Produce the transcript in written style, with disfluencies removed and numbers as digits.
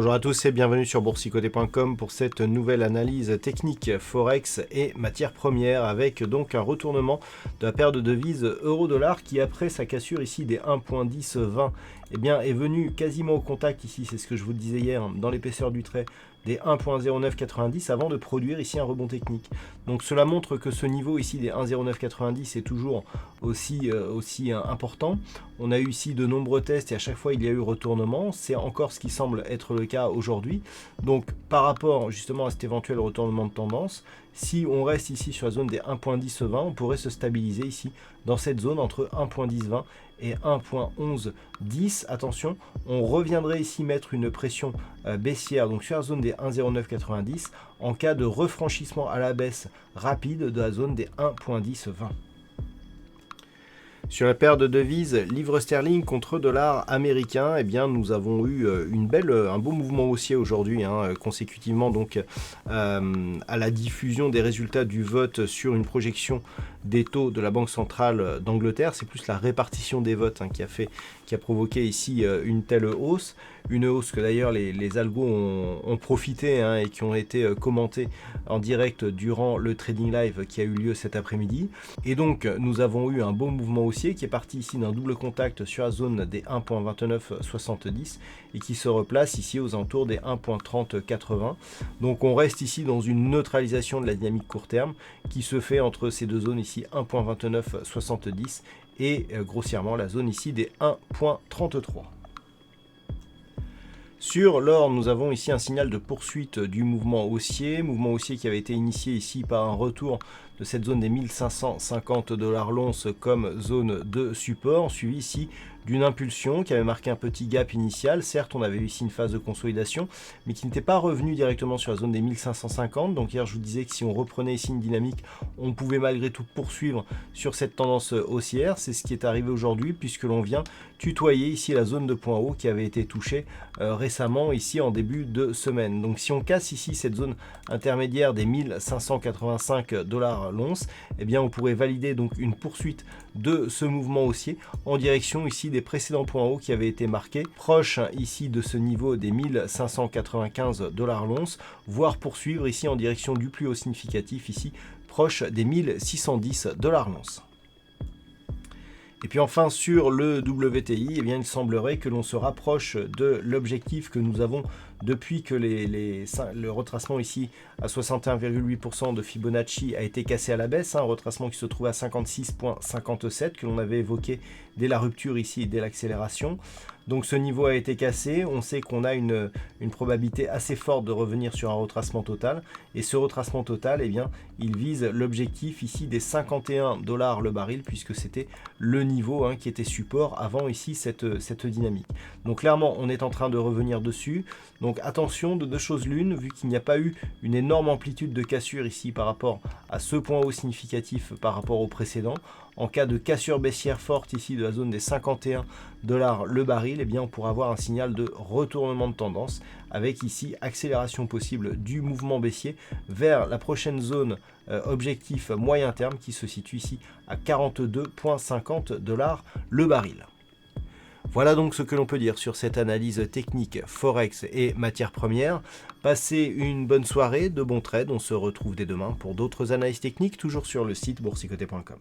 Bonjour à tous et bienvenue sur boursicoté.com pour cette nouvelle analyse technique Forex et matières premières avec donc un retournement de la paire de devises euro-dollar qui après sa cassure ici des 1.1020 est venu quasiment au contact ici, c'est ce que je vous disais hier dans l'épaisseur du trait des 1.0990 avant de produire ici un rebond technique. Donc cela montre que ce niveau ici des 1.0990 est toujours aussi important. On a eu ici de nombreux tests et à chaque fois il y a eu retournement. C'est encore ce qui semble être le cas aujourd'hui. Donc par rapport justement à cet éventuel retournement de tendance, si on reste ici sur la zone des 1.1020, on pourrait se stabiliser ici dans cette zone entre 1.1020 et 1.1110. Attention, on reviendrait ici mettre une pression baissière donc sur la zone des 1.0990 en cas de refranchissement à la baisse rapide de la zone des 1.1020. Sur la paire de devises livre sterling contre dollar américain, nous avons eu un beau mouvement haussier aujourd'hui, consécutivement donc à la diffusion des résultats du vote sur une projection des taux de la Banque centrale d'Angleterre. C'est plus la répartition des votes qui a provoqué ici une telle hausse. Une hausse que d'ailleurs les algos ont profité et qui ont été commentés en direct durant le trading live qui a eu lieu cet après-midi. Et donc nous avons eu un beau mouvement haussier qui est parti ici d'un double contact sur la zone des 1.2970 et qui se replace ici aux alentours des 1.3080. Donc on reste ici dans une neutralisation de la dynamique court terme qui se fait entre ces deux zones ici 1.2970 et grossièrement la zone ici des 1.33. Sur l'or, nous avons ici un signal de poursuite du mouvement haussier qui avait été initié ici par un retour de cette zone des 1550 $ l'once comme zone de support, suivi ici d'une impulsion qui avait marqué un petit gap initial. Certes, on avait eu ici une phase de consolidation, mais qui n'était pas revenu directement sur la zone des 1550. Donc hier, je vous disais que si on reprenait ici une dynamique, on pouvait malgré tout poursuivre sur cette tendance haussière. C'est ce qui est arrivé aujourd'hui, puisque l'on vient tutoyer ici la zone de point haut qui avait été touchée récemment ici en début de semaine. Donc si on casse ici cette zone intermédiaire des 1585 $ l'once, on pourrait valider donc une poursuite de ce mouvement haussier en direction ici des précédents points hauts qui avaient été marqués, proche ici de ce niveau des 1595 $ l'once, voire poursuivre ici en direction du plus haut significatif ici, proche des 1610 $ l'once. Et puis enfin sur le WTI, il semblerait que l'on se rapproche de l'objectif que nous avons depuis que le retracement ici à 61,8% de Fibonacci a été cassé à la baisse, un retracement qui se trouve à 56,57 que l'on avait évoqué dès la rupture ici et dès l'accélération. Donc ce niveau a été cassé, on sait qu'on a une probabilité assez forte de revenir sur un retracement total, et ce retracement total, il vise l'objectif ici des 51 $ le baril, puisque c'était le niveau qui était support avant ici cette dynamique. Donc clairement, on est en train de revenir dessus, donc attention, de deux choses l'une, vu qu'il n'y a pas eu une énorme amplitude de cassure ici par rapport à ce point haut significatif par rapport au précédent. En cas de cassure baissière forte ici de la zone des 51 $ le baril, on pourra avoir un signal de retournement de tendance avec ici accélération possible du mouvement baissier vers la prochaine zone objectif moyen terme qui se situe ici à 42,50 $ le baril. Voilà donc ce que l'on peut dire sur cette analyse technique Forex et matières premières. Passez une bonne soirée, de bons trades, on se retrouve dès demain pour d'autres analyses techniques, toujours sur le site boursicoté.com.